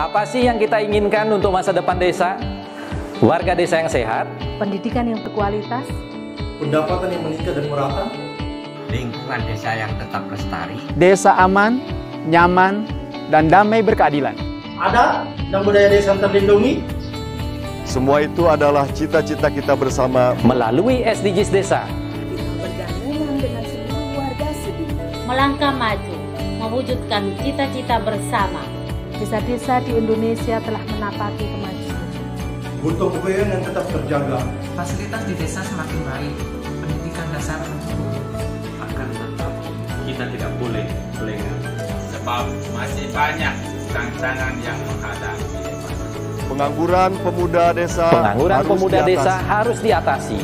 Apa sih yang kita inginkan untuk masa depan desa? Warga desa yang sehat, pendidikan yang berkualitas, pendapatan yang meningkat dan merata, lingkungan desa yang tetap lestari, desa aman, nyaman, dan damai berkeadilan. adat dan budaya desa terlindungi. Semua itu adalah cita-cita kita bersama melalui SDGs Desa. bergandengan dengan seluruh warga sekitar. Melangkah maju, mewujudkan cita-cita bersama. Desa-desa di Indonesia telah menapaki kemajuan. Gotong royong yang tetap terjaga. Fasilitas di desa semakin baik, pendidikan dasar mencukupi. Akan tetap kita tidak boleh lengah, sebab masih banyak tantangan yang menghadapi. pengangguran pemuda desa. Harus diatasi.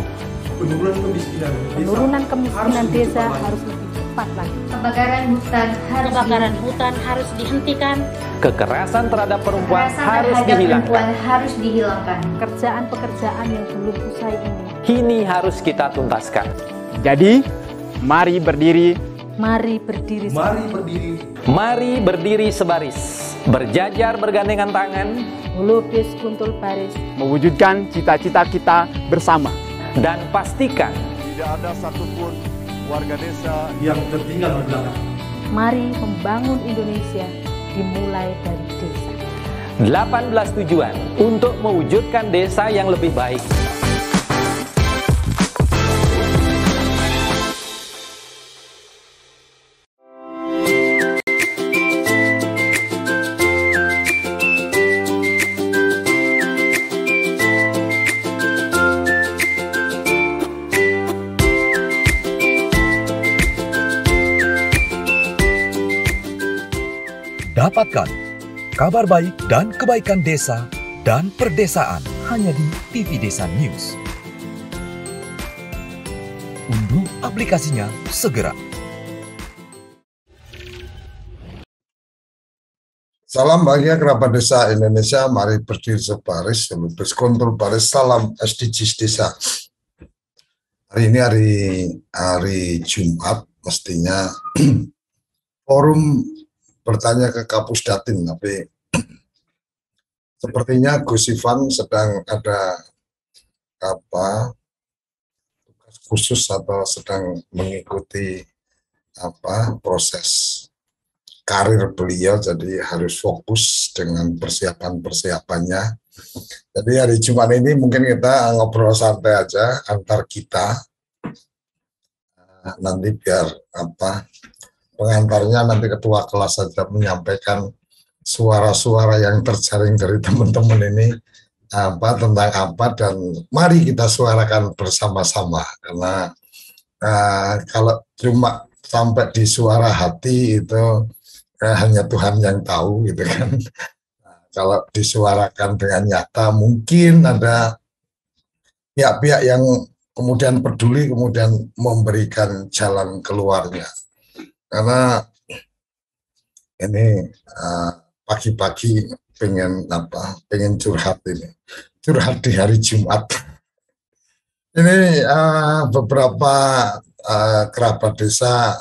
Penurunan kemiskinan desa harus lebih cepat lagi. Kebakaran hutan harus dihentikan. Kekerasan terhadap perempuan harus dihilangkan. Pekerjaan-pekerjaan yang belum usai ini Kini harus kita tuntaskan. Jadi, mari berdiri. Mari berdiri. Mari berdiri sebaris, berjajar bergandengan tangan, melukis kuntul baris, Mewujudkan cita-cita kita bersama. dan pastikan Tidak ada satupun warga desa yang tertinggal di belakang. mari membangun Indonesia dimulai dari desa. 18 tujuan untuk mewujudkan desa yang lebih baik. Dapatkan kabar baik dan kebaikan desa dan perdesaan hanya di TV Desa News. Unduh aplikasinya segera. Salam bahagia kerabat desa Indonesia, mari berdiri sebaris, melukis kontur baris, salam SDGs Desa. Hari ini hari Jumat, mestinya forum bertanya ke Kapus Datin, tapi sepertinya Gus Ivan sedang ada tugas khusus atau sedang mengikuti proses karir beliau, jadi harus fokus dengan persiapannya. Jadi hari Jumat ini mungkin kita ngobrol santai aja antar kita, nanti biar pengantarnya nanti ketua kelas saja menyampaikan suara-suara yang terjaring dari teman-teman ini tentang apa, dan mari kita suarakan bersama-sama, karena kalau cuma sampai di suara hati itu hanya Tuhan yang tahu gitu kan. Kalau disuarakan dengan nyata mungkin ada pihak-pihak yang kemudian peduli, kemudian memberikan jalan keluarnya. Karena ini pagi-pagi pengen curhat di hari Jumat. Ini beberapa kerabat desa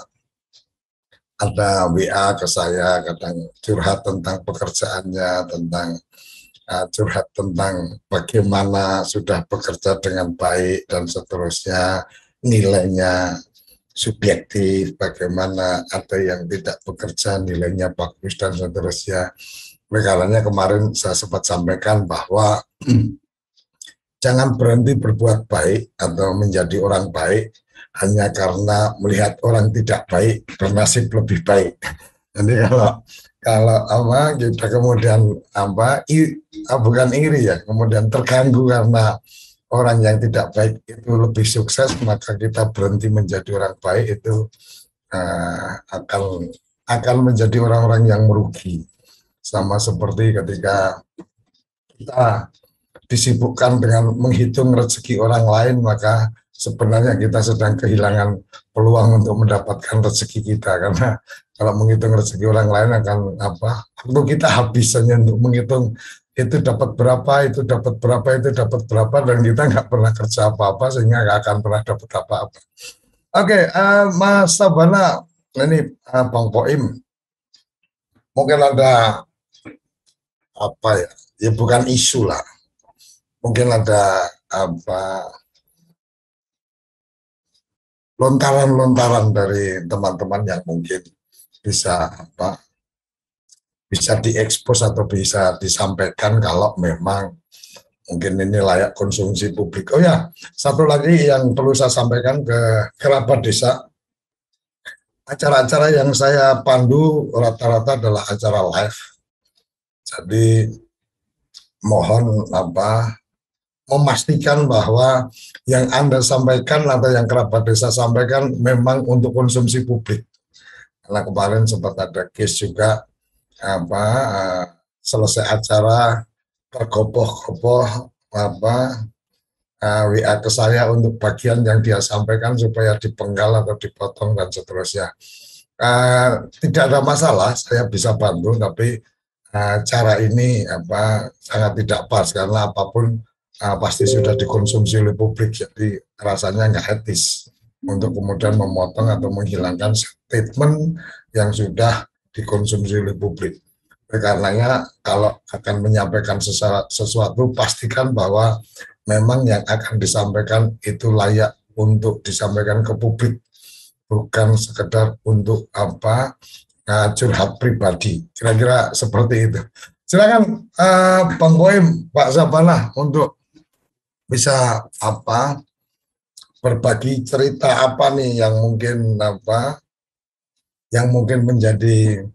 ada WA ke saya, kadang curhat tentang pekerjaannya, tentang curhat tentang bagaimana sudah bekerja dengan baik dan seterusnya, nilainya subjektif, bagaimana ada yang tidak bekerja nilainya bagus dan seterusnya. Karena kemarin saya sempat sampaikan bahwa jangan berhenti berbuat baik atau menjadi orang baik hanya karena melihat orang tidak baik bernasib lebih baik. Jadi kalau kita kemudian bukan iri ya, kemudian terganggu karena orang yang tidak baik itu lebih sukses, maka kita berhenti menjadi orang baik, itu akan menjadi orang-orang yang merugi. Sama seperti ketika kita disibukkan dengan menghitung rezeki orang lain, maka sebenarnya kita sedang kehilangan peluang untuk mendapatkan rezeki kita, karena kalau menghitung rezeki orang lain akan waktu kita habis hanya untuk menghitung itu dapat berapa, itu dapat berapa, itu dapat berapa, dan kita nggak pernah kerja apa-apa sehingga nggak akan pernah dapat apa-apa. Oke, Mas Sabana, ini Bang Poim, mungkin ada apa ya? Ya bukan isu lah. Mungkin ada apa lontaran-lontaran dari teman-teman yang mungkin bisa bisa diekspos atau bisa disampaikan kalau memang mungkin ini layak konsumsi publik. Oh ya, satu lagi yang perlu saya sampaikan ke kerabat desa, acara-acara yang saya pandu rata-rata adalah acara live. Jadi mohon memastikan bahwa yang Anda sampaikan atau yang kerabat desa sampaikan memang untuk konsumsi publik. Karena kemarin sempat ada case juga selesai acara tergopoh-gopoh WA ke saya untuk bagian yang dia sampaikan supaya dipenggal atau dipotong dan seterusnya. Tidak ada masalah, saya bisa bantu, tapi cara ini sangat tidak pas karena apapun pasti sudah dikonsumsi oleh publik, jadi rasanya nggak etis untuk kemudian memotong atau menghilangkan statement yang sudah dikonsumsi oleh publik. Karenanya kalau akan menyampaikan sesuatu, pastikan bahwa memang yang akan disampaikan itu layak untuk disampaikan ke publik, bukan sekedar untuk curhat pribadi. Kira-kira seperti itu. Silakan Bang Boim, Pak Sabana untuk bisa berbagi cerita apa nih yang mungkin menjadi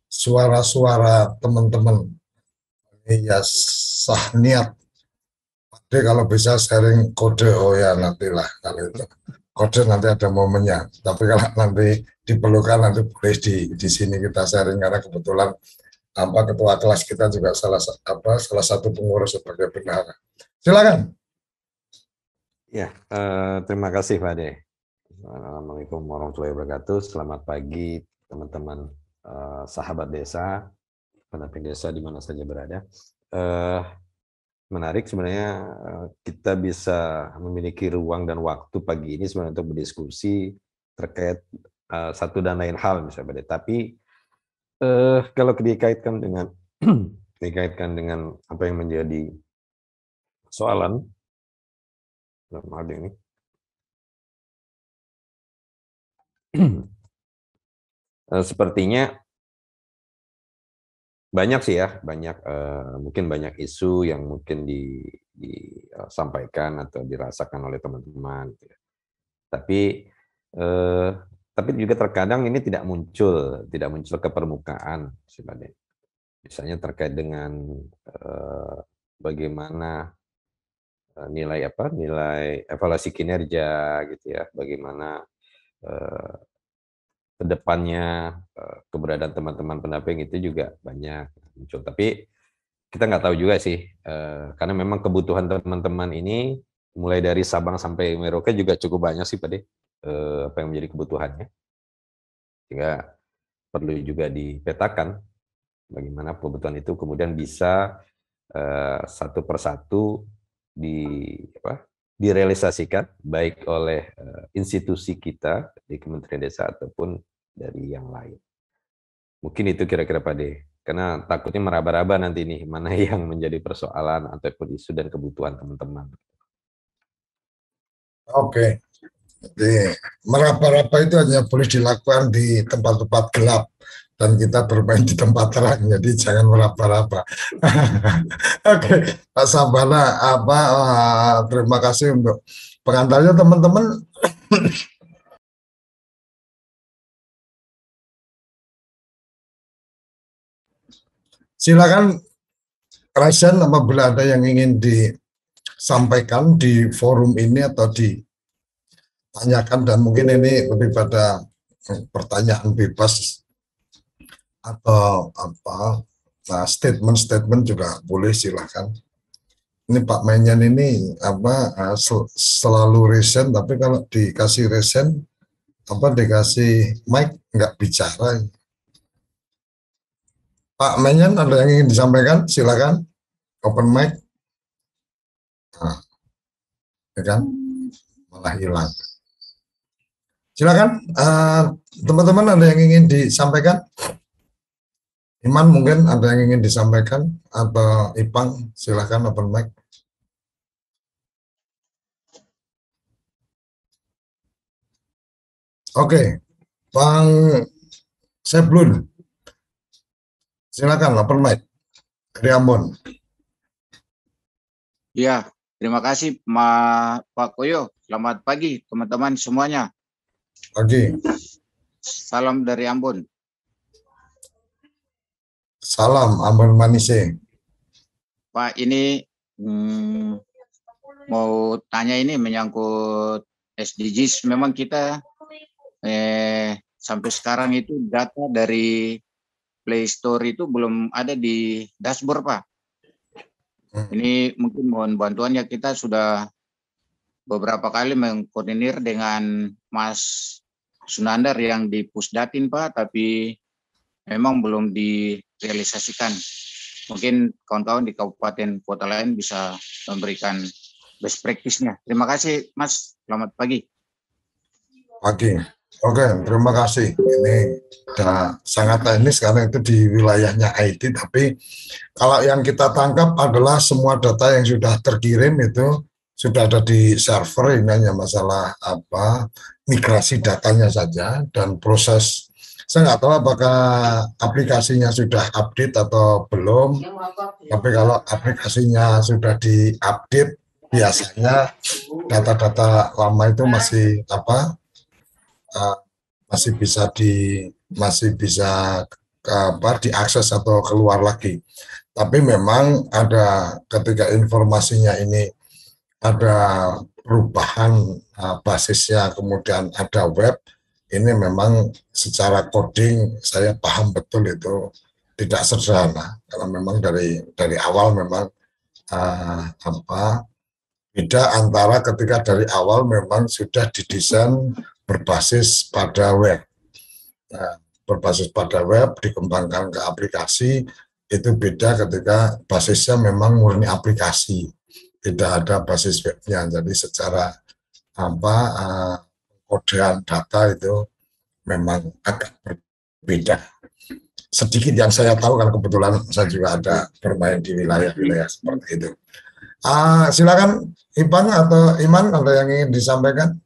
suara-suara teman-teman ya, sah niat. Jadi kalau bisa sharing kode, oh ya nantilah kalau itu kode nanti ada momennya. Tapi kalau nanti diperlukan nanti boleh di sini kita sharing, karena kebetulan ketua kelas kita juga salah satu pengurus sebagai bendahara. Silakan. Ya, terima kasih Pak Ade. Assalamualaikum warahmatullahi wabarakatuh. Selamat pagi teman-teman sahabat desa, pendamping desa di mana saja berada. Menarik sebenarnya kita bisa memiliki ruang dan waktu pagi ini sebenarnya untuk berdiskusi terkait satu dan lain hal misalnya Pak Ade. Tapi kalau dikaitkan dengan apa yang menjadi soalan ini, sepertinya banyak sih ya, mungkin banyak isu yang mungkin disampaikan atau dirasakan oleh teman-teman. Tapi juga terkadang ini tidak muncul ke permukaan sebenarnya. Misalnya terkait dengan bagaimana nilai evaluasi kinerja gitu ya, bagaimana kedepannya keberadaan teman-teman pendamping itu juga banyak muncul. Tapi kita nggak tahu juga sih, karena memang kebutuhan teman-teman ini mulai dari Sabang sampai Merauke juga cukup banyak sih Pak De. Apa yang menjadi kebutuhannya, sehingga perlu juga dipetakan bagaimana kebutuhan itu kemudian bisa satu persatu direalisasikan baik oleh institusi kita di Kementerian Desa ataupun dari yang lain. Mungkin itu kira-kira Pak De, karena takutnya meraba-raba nanti nih mana yang menjadi persoalan ataupun isu dan kebutuhan teman-teman. Oke. Jadi meraba-raba itu hanya boleh dilakukan di tempat-tempat gelap dan kita bermain di tempat terang, jadi jangan meraba-raba. Oke, Pak Sabana, terima kasih untuk pengantarnya teman-teman. Silakan Resen apabila ada yang ingin disampaikan di forum ini atau ditanyakan, dan mungkin ini lebih pada pertanyaan bebas atau statement-statement juga boleh, silakan. Ini Pak Menyan ini selalu resen, tapi kalau dikasih resen dikasih mic nggak bicara. Pak Menyan, ada yang ingin disampaikan? Silakan, open mic. Nah, ya kan? Malah hilang. Silakan, teman-teman, ada yang ingin disampaikan? Iman mungkin ada yang ingin disampaikan atau Ipang, silakan open mic. Oke, Bang Seblun, silakan open mic dari Ambon. Ya, terima kasih Pak Koyo. Selamat pagi teman-teman semuanya. Pagi. Salam dari Ambon. Salam Ambon Manise. Pak, ini mau tanya ini menyangkut SDGs. Memang kita sampai sekarang itu data dari Play Store itu belum ada di dashboard, Pak. Ini mungkin mohon bantuannya. Kita sudah beberapa kali mengkoordinir dengan Mas Sunandar yang di Pusdatin, Pak, tapi memang belum direalisasikan. Mungkin kawan-kawan di kabupaten kota lain bisa memberikan best practice-nya. Terima kasih, Mas. Selamat pagi. Pagi. Oke, terima kasih. Ini sangat teknis karena itu di wilayahnya IT, tapi kalau yang kita tangkap adalah semua data yang sudah terkirim itu sudah ada di server. Ini hanya masalah migrasi datanya saja dan proses. Saya nggak tahu apakah aplikasinya sudah update atau belum, tapi kalau aplikasinya sudah diupdate, biasanya data-data lama itu masih bisa diakses atau keluar lagi. Tapi memang ada ketika informasinya ini ada perubahan basisnya, kemudian ada web. Ini memang secara coding saya paham betul itu tidak sederhana karena memang dari awal memang beda antara ketika dari awal memang sudah didesain berbasis pada web. Berbasis pada web dikembangkan ke aplikasi, itu beda ketika basisnya memang murni aplikasi, tidak ada basis webnya. Jadi secara kodean data itu memang agak berbeda. Sedikit yang saya tahu kan kebetulan saya juga ada bermain di wilayah-wilayah seperti itu. Silakan Ipang atau Iman, ada yang ingin disampaikan?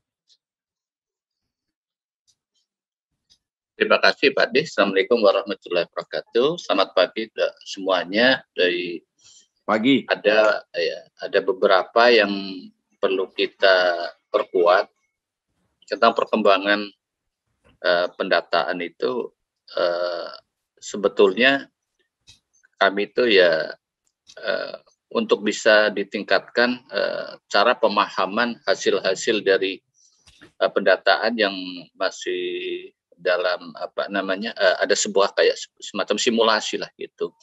Terima kasih Pak Adi. Assalamualaikum warahmatullahi wabarakatuh. Selamat pagi semuanya. Dari pagi ada beberapa yang perlu kita perkuat tentang perkembangan pendataan itu. Sebetulnya kami itu untuk bisa ditingkatkan cara pemahaman hasil-hasil dari pendataan yang masih dalam ada sebuah kayak semacam simulasi lah gitu.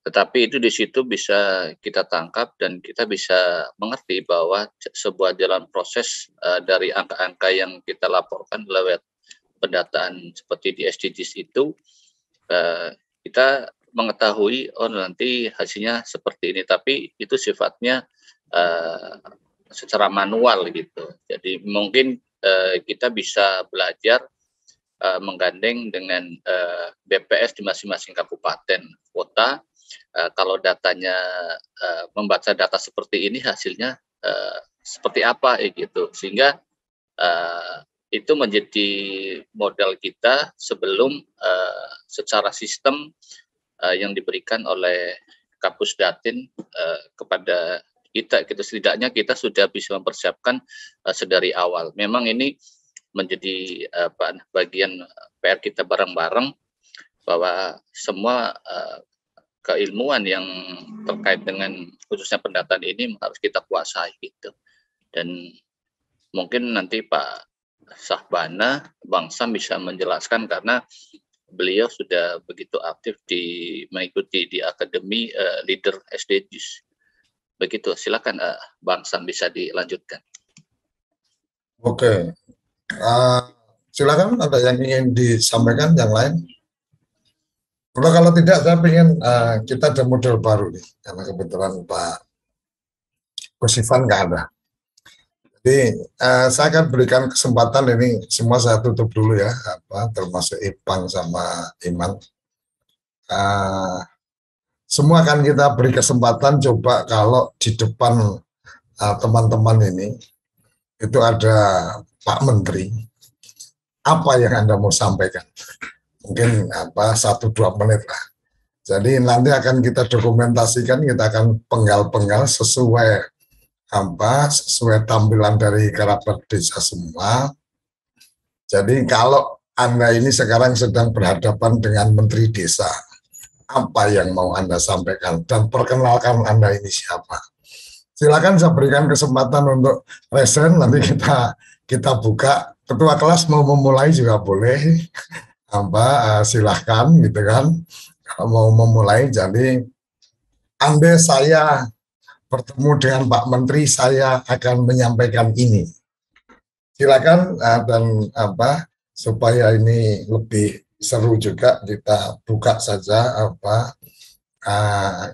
Tetapi itu di situ bisa kita tangkap dan kita bisa mengerti bahwa sebuah jalan proses dari angka-angka yang kita laporkan lewat pendataan seperti di SDGs itu, kita mengetahui nanti hasilnya seperti ini, tapi itu sifatnya secara manual gitu. Jadi mungkin kita bisa belajar menggandeng dengan BPS di masing-masing kabupaten kota. Kalau datanya membaca data seperti ini, hasilnya seperti apa gitu, sehingga itu menjadi modal kita sebelum secara sistem yang diberikan oleh Kapus Datin kepada kita gitu. Setidaknya kita sudah bisa mempersiapkan sedari awal. Memang ini menjadi bagian PR kita bareng-bareng, bahwa semua keilmuan yang terkait dengan khususnya pendataan ini harus kita kuasai gitu. Dan mungkin nanti Pak Sahbana Bang Sam bisa menjelaskan karena beliau sudah begitu aktif mengikuti di Akademi Leader SDGs. Begitu, silakan Bang Sam bisa dilanjutkan. Oke, silakan ada yang ingin disampaikan yang lain. Kalau tidak, saya ingin kita ada model baru nih, karena kebetulan Pak Kusifan nggak ada. Jadi saya akan berikan kesempatan ini, semua saya tutup dulu ya, termasuk Ipang sama Iman. semua kan kita beri kesempatan, coba kalau di depan teman-teman ini itu ada Pak Menteri, apa yang Anda mau sampaikan? Mungkin 1-2 menit lah. Jadi nanti akan kita dokumentasikan, kita akan penggal-penggal sesuai tampilan dari kerabat desa semua. Jadi kalau Anda ini sekarang sedang berhadapan dengan Menteri Desa, apa yang mau Anda sampaikan? Dan perkenalkan Anda ini siapa. Silakan saya berikan kesempatan untuk resen, nanti kita buka. Ketua kelas mau memulai juga boleh, silahkan gitu kan. Kalau mau memulai, jadi andai saya bertemu dengan Pak Menteri, saya akan menyampaikan ini. Silakan dan supaya ini lebih seru juga, kita buka saja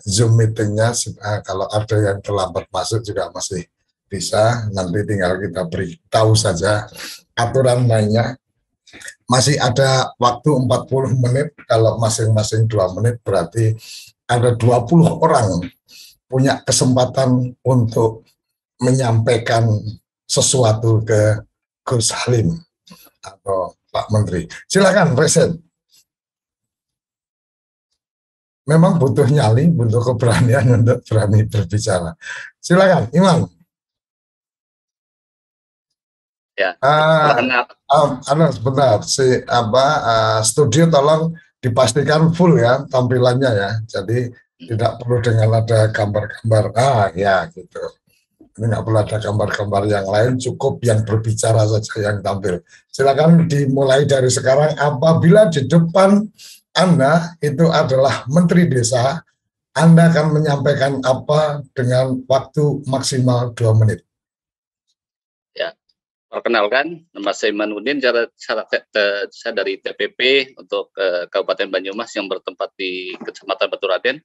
Zoom meetingnya. Kalau ada yang terlambat masuk juga masih bisa, nanti tinggal kita beritahu saja aturan mainnya. Masih ada waktu 40 menit, kalau masing-masing 2 menit berarti ada 20 orang punya kesempatan untuk menyampaikan sesuatu ke Gus Halim atau Pak Menteri. Silakan resen. Memang butuh nyali, butuh keberanian untuk berani berbicara. Silakan, Iman. Ya. Sebentar, studio tolong dipastikan full ya tampilannya ya. Jadi tidak perlu dengan ada gambar-gambar. Ya gitu. Ini nggak perlu ada gambar-gambar yang lain, cukup yang berbicara saja yang tampil. Silakan dimulai dari sekarang. Apabila di depan Anda itu adalah Menteri Desa, Anda akan menyampaikan apa dengan waktu maksimal 2 menit. Ya, perkenalkan, nama saya Imanuddin, saya dari TPP untuk Kabupaten Banyumas yang bertempat di Kecamatan Baturaden.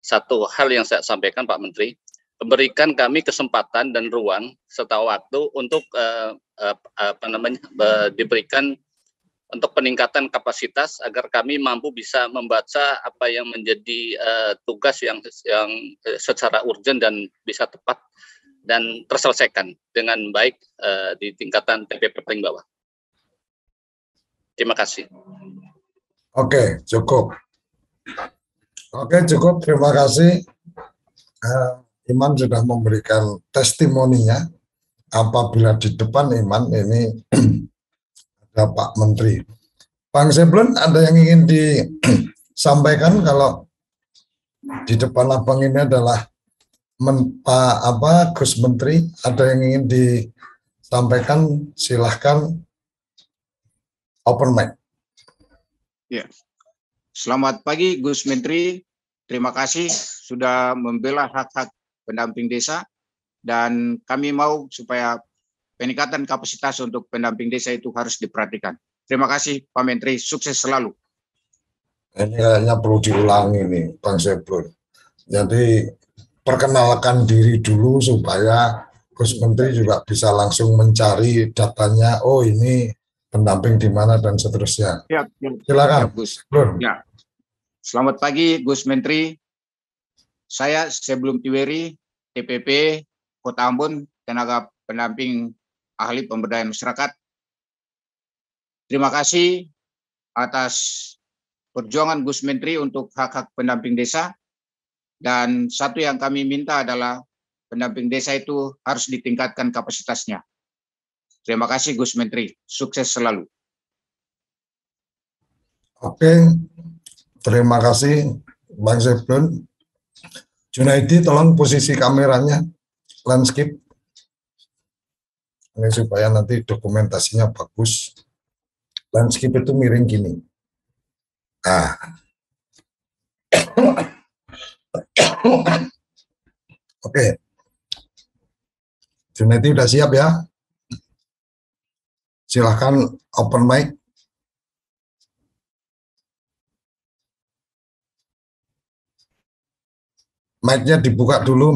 Satu hal yang saya sampaikan Pak Menteri, berikan kami kesempatan dan ruang serta waktu untuk diberikan untuk peningkatan kapasitas agar kami mampu bisa membaca apa yang menjadi tugas yang secara urgent dan bisa tepat dan terselesaikan dengan baik di tingkatan TPP paling bawah. Terima kasih. Oke, cukup. Terima kasih. Iman sudah memberikan testimoninya. Apabila di depan Iman ini ada Pak Menteri. Bang Seblon, ada yang ingin disampaikan? Kalau di depan abang ini adalah Gus Menteri, ada yang ingin disampaikan? Silahkan, open mic. Ya. Selamat pagi Gus Menteri, terima kasih sudah membela hak-hak pendamping desa, dan kami mau supaya peningkatan kapasitas untuk pendamping desa itu harus diperhatikan. Terima kasih Pak Menteri, sukses selalu. Ini kayaknya perlu diulangi nih Bang Seblon. Jadi perkenalkan diri dulu supaya Gus Menteri juga bisa langsung mencari datanya, oh ini pendamping di mana dan seterusnya. Ya, silakan. Ya, Gus. Ya. Selamat pagi Gus Menteri. Saya Sebelum Tiweri, TPP Kota Ambon, tenaga pendamping ahli pemberdayaan masyarakat. Terima kasih atas perjuangan Gus Menteri untuk hak-hak pendamping desa. Dan satu yang kami minta adalah pendamping desa itu harus ditingkatkan kapasitasnya. Terima kasih Gus Menteri, sukses selalu. Oke, terima kasih Bang Seblon. Junaidi, tolong posisi kameranya landscape. Ini supaya nanti dokumentasinya bagus. Landscape itu miring gini. Oke. Junaidi udah siap ya? Silahkan open mic. Mic-nya dibuka dulu,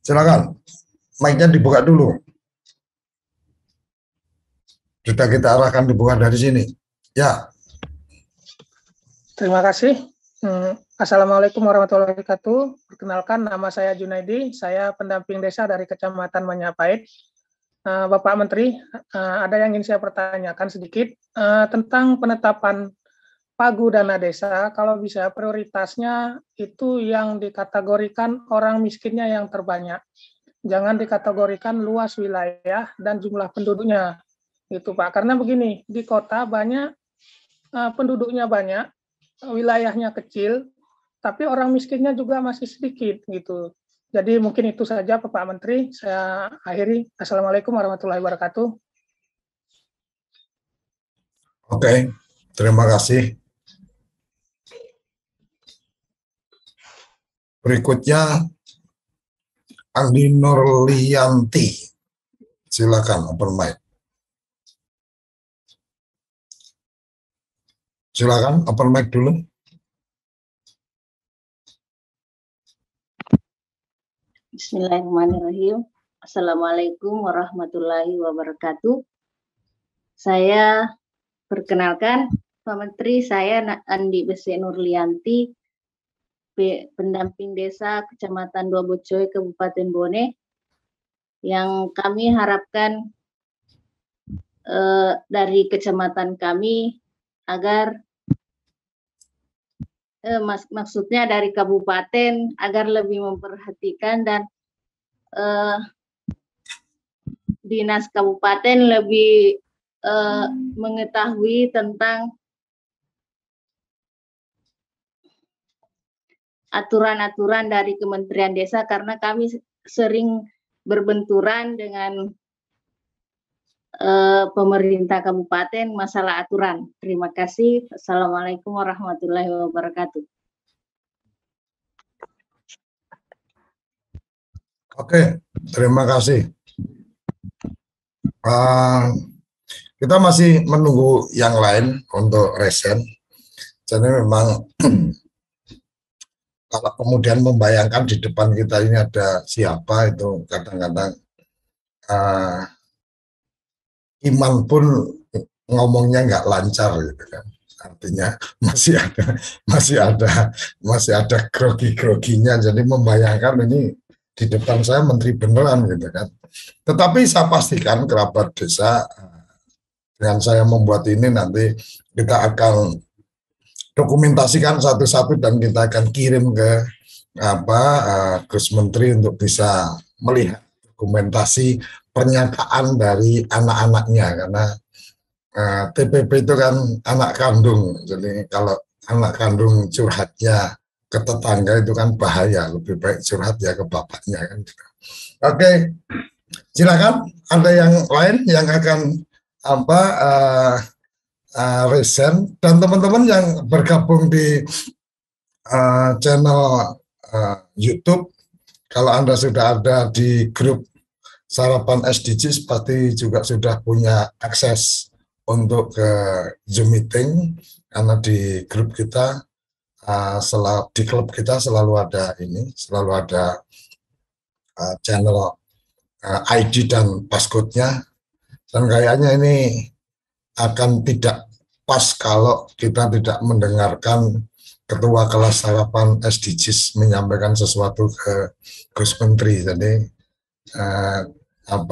Silakan, mic-nya dibuka dulu. Sudah kita arahkan dibuka dari sini. Ya. Terima kasih. Assalamualaikum warahmatullahi wabarakatuh. Perkenalkan, nama saya Junaidi. Saya pendamping desa dari Kecamatan Majapahit. Bapak Menteri, ada yang ingin saya pertanyakan sedikit tentang penetapan pagu dana desa. Kalau bisa prioritasnya itu yang dikategorikan orang miskinnya yang terbanyak. Jangan dikategorikan luas wilayah dan jumlah penduduknya. Gitu Pak, karena begini, di kota banyak penduduknya banyak, wilayahnya kecil, tapi orang miskinnya juga masih sedikit gitu. Jadi mungkin itu saja Pak Menteri, saya akhiri. Assalamualaikum warahmatullahi wabarakatuh. Oke, terima kasih. Berikutnya Andi Nurlianti, silakan open mic. Silakan open mic dulu. Bismillahirrahmanirrahim. Assalamualaikum warahmatullahi wabarakatuh. Saya perkenalkan Pak Menteri, saya Andi Bese Nurlianti, pendamping desa Kecamatan Dua Bocoy, Kabupaten Bone, yang kami harapkan dari kecamatan kami agar maksudnya dari kabupaten agar lebih memperhatikan dan dinas kabupaten lebih mengetahui tentang aturan-aturan dari Kementerian Desa, karena kami sering berbenturan dengan pemerintah kabupaten masalah aturan. Terima kasih. Assalamualaikum warahmatullahi wabarakatuh. Oke, terima kasih. Kita masih menunggu yang lain untuk resen. Jadi memang kalau kemudian membayangkan di depan kita ini ada siapa, itu kadang-kadang iman pun ngomongnya nggak lancar gitu kan. Artinya masih ada grogi-groginya. Jadi membayangkan ini di depan saya menteri beneran gitu kan. Tetapi saya pastikan kerabat desa, dengan saya membuat ini nanti kita akan dokumentasikan satu-satu dan kita akan kirim ke Gus Menteri untuk bisa melihat dokumentasi pernyataan dari anak-anaknya, karena TPP itu kan anak kandung. Jadi kalau anak kandung curhatnya ke tetangga itu kan bahaya, lebih baik curhat ya ke bapaknya kan. Oke, silakan ada yang lain yang akan resen, dan teman-teman yang bergabung di channel YouTube, kalau Anda sudah ada di grup Sarapan SDGs pasti juga sudah punya akses untuk ke Zoom meeting, karena di grup kita di klub kita selalu ada channel ID dan passcode-nya, dan kayaknya ini akan tidak pas kalau kita tidak mendengarkan Ketua Kelas Sarapan SDGs menyampaikan sesuatu ke Gus Menteri. Jadi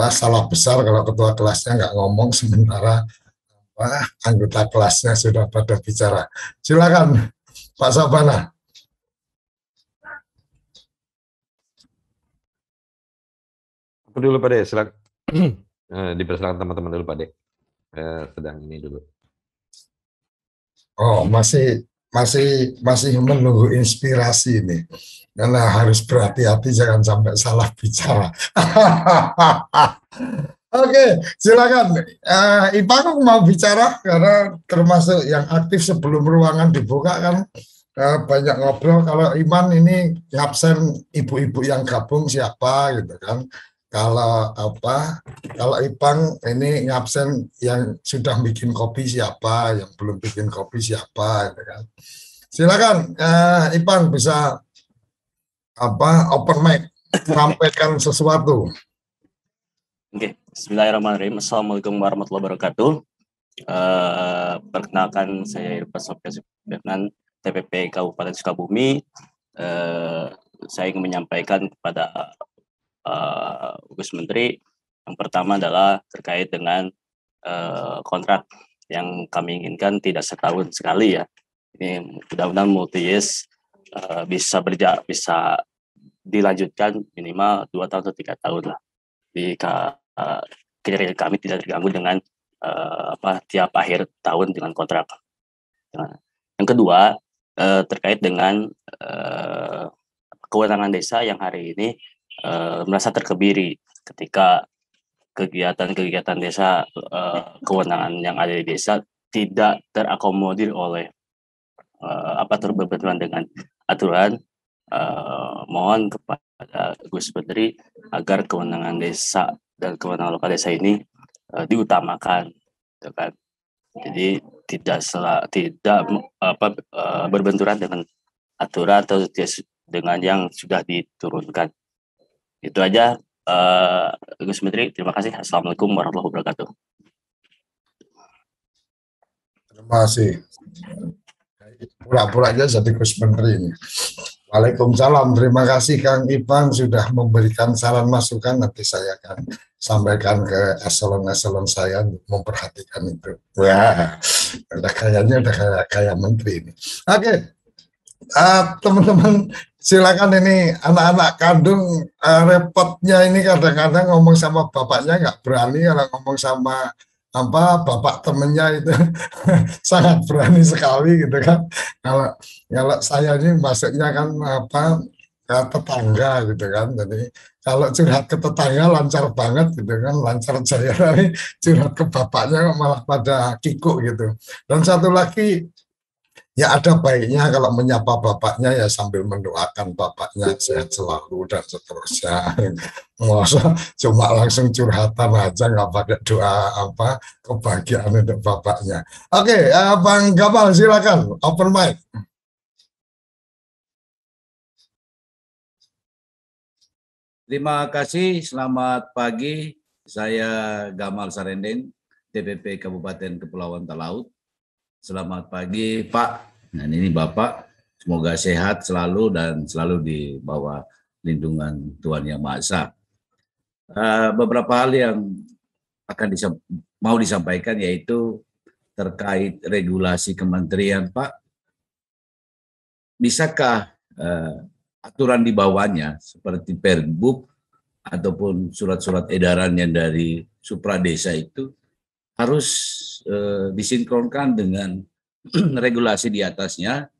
salah besar kalau ketua kelasnya nggak ngomong sementara anggota kelasnya sudah pada bicara. Silakan Pak Sabana. Apa dulu Pak De, silakan. Dipersilakan teman-teman dulu Pak De. Sedang ini dulu. Oh, masih menunggu inspirasi nih, karena harus berhati-hati jangan sampai salah bicara. Oke, silakan. Ipang mau bicara karena termasuk yang aktif sebelum ruangan dibuka kan, banyak ngobrol. Kalau Iman ini ngabsen ibu-ibu yang gabung siapa gitu kan. Kalau Ipang ini ngabsen yang sudah bikin kopi siapa, yang belum bikin kopi siapa gitu kan. Silakan Ipang bisa open mic, sampaikan sesuatu. Oke, Bismillahirrahmanirrahim. Assalamualaikum warahmatullahi wabarakatuh. Perkenalkan, saya Irfan Sofyan Sudirman, TPP Kabupaten Sukabumi. Saya ingin menyampaikan kepada Gus Menteri. Yang pertama adalah terkait dengan kontrak yang kami inginkan tidak setahun sekali ya. Ini mudah-mudahan multi-years bisa dilanjutkan minimal 2 tahun atau 3 tahun lah. Jadi kami tidak terganggu dengan tiap akhir tahun dengan kontrak. Yang kedua terkait dengan kewenangan desa yang hari ini merasa terkebiri ketika kegiatan-kegiatan desa, kewenangan yang ada di desa tidak terakomodir oleh berbenturan dengan aturan. Mohon kepada Gus Menteri agar kewenangan desa dan kewenangan lokal desa ini diutamakan, gitu kan. Jadi tidak berbenturan dengan aturan atau dengan yang sudah diturunkan. Itu aja, Gus Menteri. Terima kasih. Assalamualaikum warahmatullahi wabarakatuh. Terima kasih. Pura-pura aja jadi Gus Menteri ini. Waalaikumsalam. Terima kasih Kang Ipang sudah memberikan saran masukan. Nanti saya akan sampaikan ke eselon-eselon saya untuk memperhatikan itu. Wah, kayaknya udah kayak menteri ini. Oke, teman-teman silakan, ini anak-anak kandung repotnya ini kadang-kadang ngomong sama bapaknya nggak berani, kalau ngomong sama bapak temennya itu sangat berani sekali gitu kan. Kalau saya ini maksudnya kan ke tetangga gitu kan. Jadi kalau curhat ke tetangga lancar banget gitu kan, lancar jaya. Tapi curhat ke bapaknya malah pada kikuk gitu. Dan satu lagi, ya ada baiknya kalau menyapa bapaknya ya sambil mendoakan bapaknya sehat selalu dan seterusnya. Masa cuma langsung curhatan aja nggak pakai doa kebahagiaan untuk bapaknya. Oke, Bang Gamal silakan open mic. Terima kasih, selamat pagi. Saya Gamal Sarenden, TPP Kabupaten Kepulauan Talaut. Selamat pagi Pak, nah ini Bapak, semoga sehat selalu dan selalu di bawah lindungan Tuhan Yang Maha Esa. Beberapa hal yang akan mau disampaikan yaitu terkait regulasi kementerian Pak. Bisakah aturan di bawahnya seperti Pergub ataupun surat-surat edaran yang dari Supradesa itu harus disinkronkan dengan regulasi di atasnya,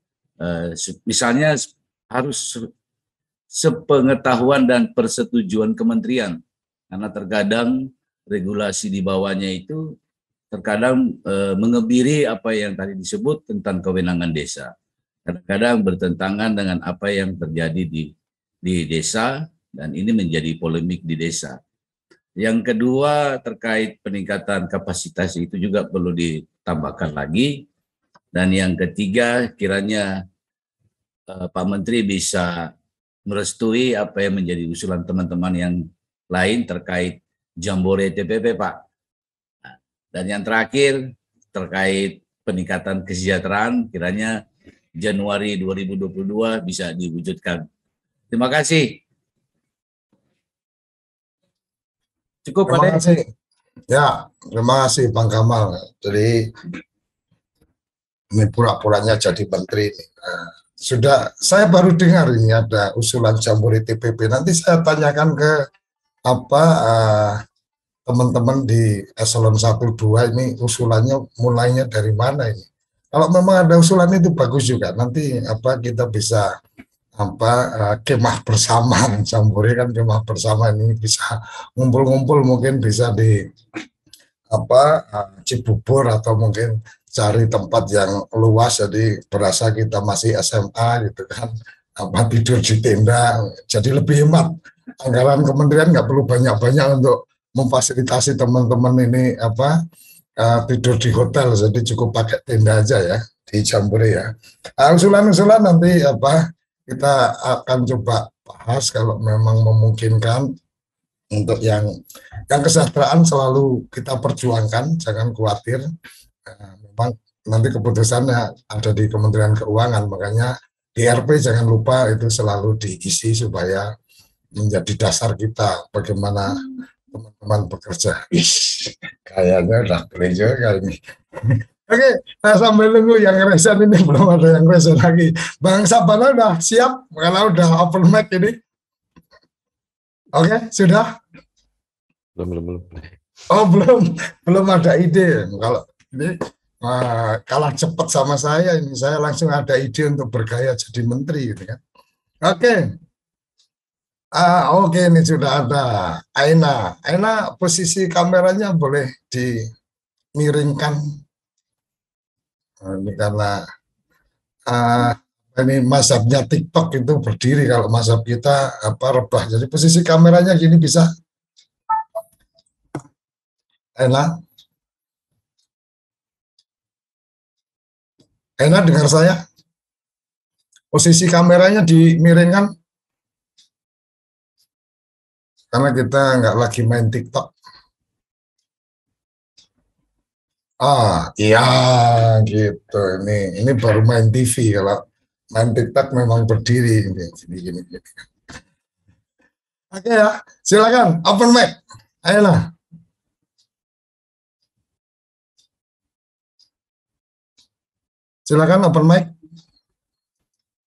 misalnya harus sepengetahuan dan persetujuan kementerian, karena terkadang regulasi di bawahnya itu terkadang mengebiri apa yang tadi disebut tentang kewenangan desa, kadang-kadang bertentangan dengan apa yang terjadi di desa, dan ini menjadi polemik di desa. Yang kedua terkait peningkatan kapasitas itu juga perlu ditambahkan lagi. Dan yang ketiga kiranya Pak Menteri bisa merestui apa yang menjadi usulan teman-teman yang lain terkait Jambore TPP Pak. Dan yang terakhir terkait peningkatan kesejahteraan kiranya Januari 2022 bisa diwujudkan. Terima kasih. Cukup, terima kasih. Ya, terima kasih Bang Gamal. Jadi ini pura-puranya jadi menteri ini. Sudah, saya baru dengar ini ada usulan Jambore TPP. Nanti saya tanyakan ke teman-teman di eselon 1-2 ini usulannya mulainya dari mana ini. Kalau memang ada usulan itu bagus juga. Nanti kita bisa kemah bersama, Jambore kan kemah bersama, ini bisa ngumpul-ngumpul, mungkin bisa di Cibubur atau mungkin cari tempat yang luas, jadi berasa kita masih SMA gitu kan, tidur di tenda, jadi lebih hemat. Anggaran kementerian nggak perlu banyak-banyak untuk memfasilitasi teman-teman ini tidur di hotel, jadi cukup pakai tenda aja ya di Jambore ya. Usulan-usulan nanti kita akan coba bahas kalau memang memungkinkan. Untuk yang kesejahteraan selalu kita perjuangkan, jangan khawatir. Memang nanti keputusannya ada di Kementerian Keuangan, makanya di RP jangan lupa itu selalu diisi supaya menjadi dasar kita bagaimana teman-teman bekerja. Kayaknya udah boleh juga ini. Oke, sambil nunggu yang resen ini, belum ada yang resen lagi. Bang Sabana udah siap kalau udah open mic ini? Oke, sudah? Belum. Oh, belum ada ide. Kalau ini kalah cepat sama saya ini, saya langsung ada ide untuk bergaya jadi menteri gitu kan. Oke. Oke, ini sudah ada Aina. Aina, posisi kameranya boleh dimiringkan. Ini karena ini mazhabnya TikTok itu berdiri, kalau mazhab kita rebah. Jadi posisi kameranya gini bisa. Aina dengar saya? Posisi kameranya dimiringkan. Karena kita nggak lagi main TikTok. Iya gitu. Ini baru main TV. Kalau main TikTok memang berdiri gini. Oke ya, silakan open mic. Ayolah. Silakan open mic.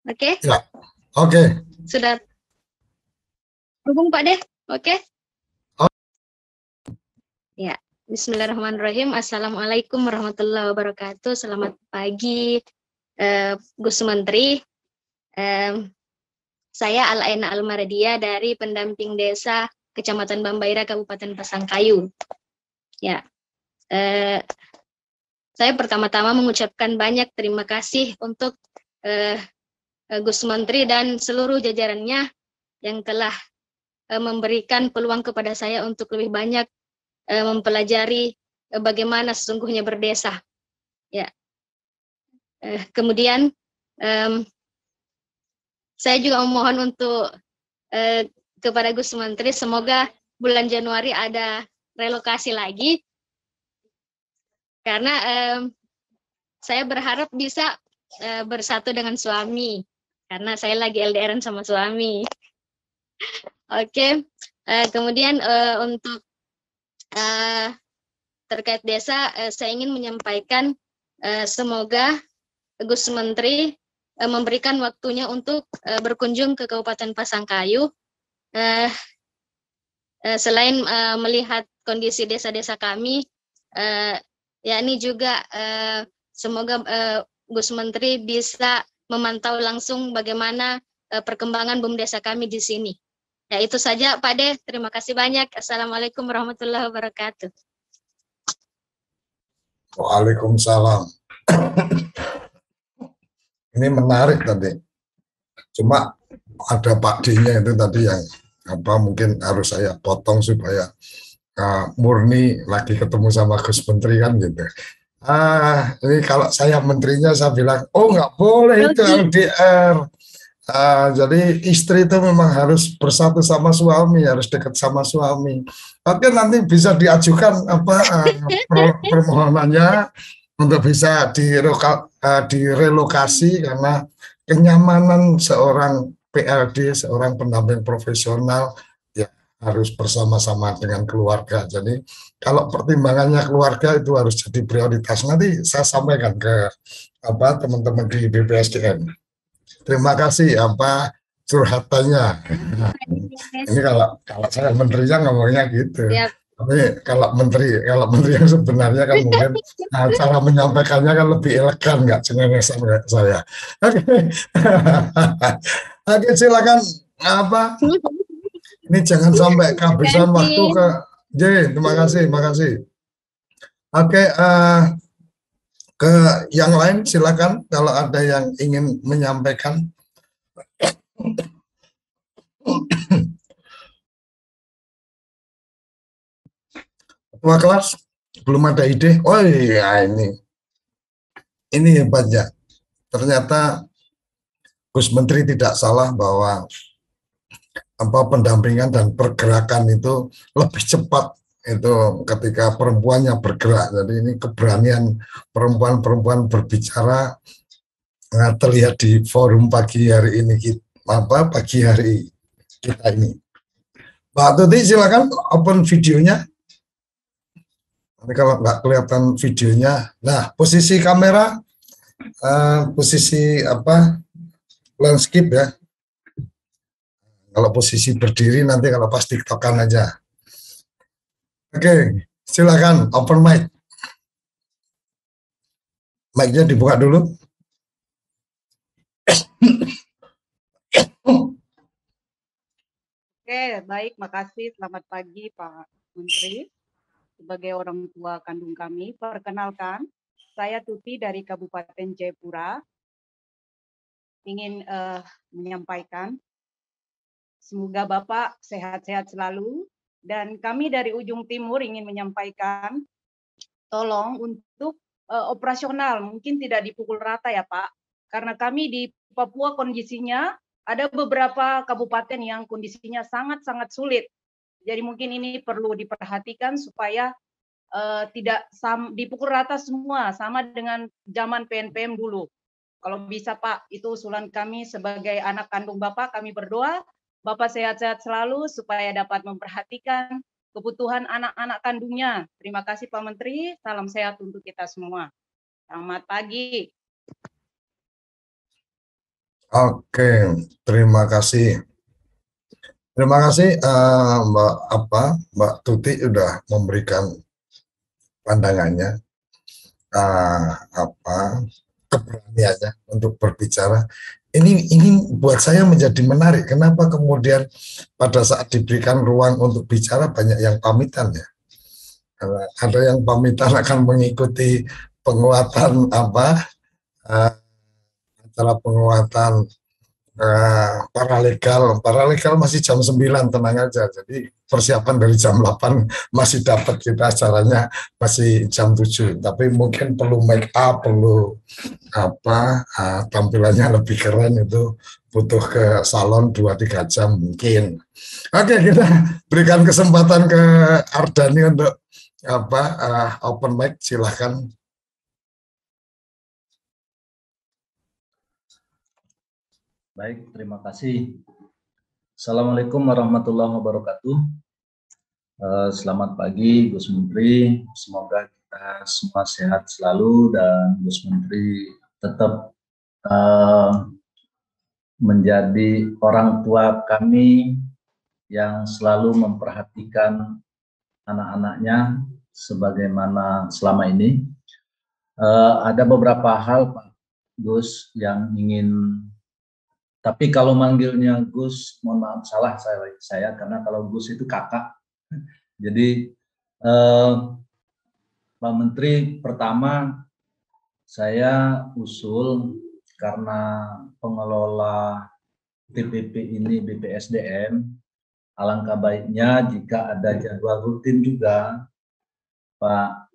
Oke. Ya. Oke. Sudah hubung Pak Deh. Oke. Ya. Bismillahirrahmanirrahim. Assalamualaikum warahmatullahi wabarakatuh. Selamat pagi, Gus Menteri. Saya Al-Aina Al-Maradia dari pendamping desa Kecamatan Bambaira, Kabupaten Pasangkayu. Ya, saya pertama-tama mengucapkan banyak terima kasih untuk Gus Menteri dan seluruh jajarannya yang telah memberikan peluang kepada saya untuk lebih banyak mempelajari bagaimana sesungguhnya berdesa. Ya. Kemudian saya juga memohon untuk kepada Gus Menteri, semoga bulan Januari ada relokasi lagi, karena saya berharap bisa bersatu dengan suami, karena saya lagi LDRan sama suami. Oke. Kemudian untuk terkait desa, saya ingin menyampaikan semoga Gus Menteri memberikan waktunya untuk berkunjung ke Kabupaten Pasangkayu, selain melihat kondisi desa-desa kami, yakni juga semoga Gus Menteri bisa memantau langsung bagaimana perkembangan BUMDesa kami di sini. Ya, itu saja Pak De, terima kasih banyak. Assalamualaikum warahmatullahi wabarakatuh. Waalaikumsalam. Ini menarik tadi. Cuma ada Pak D-nya itu tadi yang mungkin harus saya potong supaya murni lagi ketemu sama Gus Menteri kan gitu. Ini kalau saya menterinya saya bilang, oh nggak boleh itu LDR. Jadi istri itu memang harus bersatu sama suami, harus dekat sama suami. Oke, nanti bisa diajukan permohonannya untuk bisa direlokasi, karena kenyamanan seorang PLD, seorang pendamping profesional ya harus bersama-sama dengan keluarga. Jadi kalau pertimbangannya keluarga itu harus jadi prioritas. Nanti saya sampaikan ke teman-teman di BPSDM. Terima kasih curhatannya. Ini kalau saya menterinya ngomongnya gitu. Yep. Tapi kalau menteri yang sebenarnya kan mungkin cara menyampaikannya kan lebih elegan, nggak cengengesan kayak saya. Oke. Oke, silakan Ini jangan sampai kehabisan waktu ke J. Terima kasih. Oke. Ke yang lain silakan kalau ada yang ingin menyampaikan. Ketua kelas belum ada ide. Oh iya, ini hebatnya. Ternyata Gus Menteri tidak salah bahwa pendampingan dan pergerakan itu lebih cepat itu ketika perempuannya bergerak. Jadi ini keberanian perempuan-perempuan berbicara terlihat di forum pagi hari ini pagi hari kita ini. Mbak Tuti silakan open videonya. Nanti kalau nggak kelihatan videonya, nah posisi kamera, posisi landscape ya. Kalau posisi berdiri nanti kalau pas tiktokan aja. Oke, silakan open mic. Mic-nya dibuka dulu. Oke, baik, makasih. Selamat pagi Pak Menteri. Sebagai orang tua kandung kami, perkenalkan, saya Tuti dari Kabupaten Jayapura. Ingin menyampaikan, semoga Bapak sehat-sehat selalu. Dan kami dari ujung timur ingin menyampaikan, tolong untuk operasional, mungkin tidak dipukul rata ya Pak. Karena kami di Papua kondisinya, ada beberapa kabupaten yang kondisinya sangat-sangat sulit. Jadi mungkin ini perlu diperhatikan supaya tidak dipukul rata semua, sama dengan zaman PNPM dulu. Kalau bisa Pak, itu usulan kami sebagai anak kandung Bapak, kami berdoa, Bapak sehat-sehat selalu supaya dapat memperhatikan kebutuhan anak-anak kandungnya. Terima kasih Pak Menteri, salam sehat untuk kita semua. Selamat pagi. Oke, terima kasih. Terima kasih Mbak Tuti sudah memberikan pandangannya, keberaniannya untuk berbicara. Ini buat saya menjadi menarik. Kenapa kemudian pada saat diberikan ruang untuk bicara banyak yang pamitan ya? Ada yang pamitan akan mengikuti penguatan acara penguatan paralegal masih jam 9, tenang aja. Jadi persiapan dari jam 8 masih dapat kita, acaranya masih jam 7. Tapi mungkin perlu make up, perlu tampilannya lebih keren, itu butuh ke salon 2-3 jam mungkin. Oke, kita berikan kesempatan ke Ardani untuk open mic, silahkan. Baik, terima kasih. Assalamualaikum warahmatullahi wabarakatuh. Selamat pagi Gus Menteri, semoga kita semua sehat selalu dan Gus Menteri tetap menjadi orang tua kami yang selalu memperhatikan anak-anaknya sebagaimana selama ini. Ada beberapa hal Pak Gus yang ingin, tapi kalau manggilnya Gus, mohon maaf salah saya karena kalau Gus itu kakak. Jadi Pak Menteri, pertama saya usul karena pengelola TPP ini BPSDM, alangkah baiknya jika ada jadwal rutin juga Pak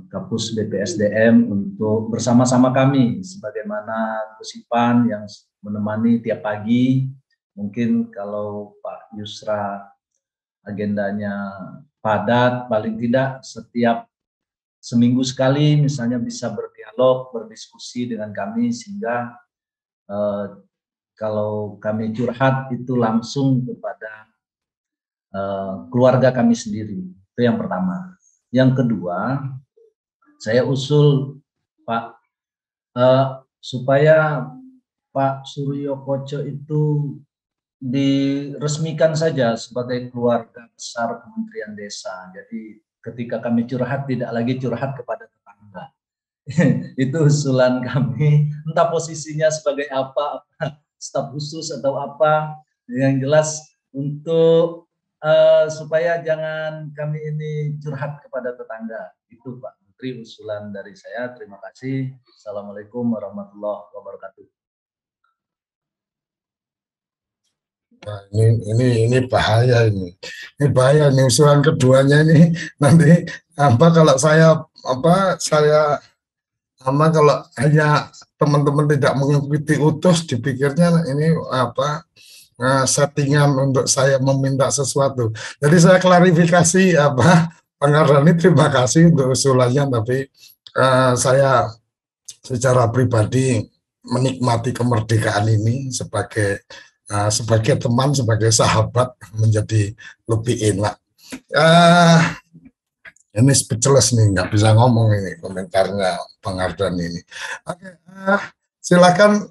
Kapus BPSDM untuk bersama-sama kami sebagaimana Gus Ipan yang menemani tiap pagi. Mungkin kalau Pak Yusra agendanya padat, paling tidak setiap seminggu sekali misalnya bisa berdialog, berdiskusi dengan kami, sehingga kalau kami curhat itu langsung kepada keluarga kami sendiri. Itu yang pertama. Yang kedua, saya usul Pak supaya Pak Suryo Koco itu diresmikan saja sebagai keluarga besar Kementerian Desa. Jadi ketika kami curhat tidak lagi curhat kepada tetangga. Itu usulan kami, entah posisinya sebagai apa staf khusus atau apa, yang jelas untuk supaya jangan kami ini curhat kepada tetangga. Itu Pak Menteri usulan dari saya. Terima kasih. Assalamualaikum warahmatullahi wabarakatuh. Nah, ini bahaya ini bahaya nih usulan keduanya ini. Nanti kalau saya kalau hanya teman-teman tidak mengikuti utus, dipikirnya ini settingan untuk saya meminta sesuatu. Jadi saya klarifikasi Pak Ngardani, terima kasih untuk usulannya, tapi saya secara pribadi menikmati kemerdekaan ini sebagai teman, sebagai sahabat menjadi lebih enak. Ini speechless nih, nggak bisa ngomong ini komentarnya Pak Ngardani ini. Oke, silakan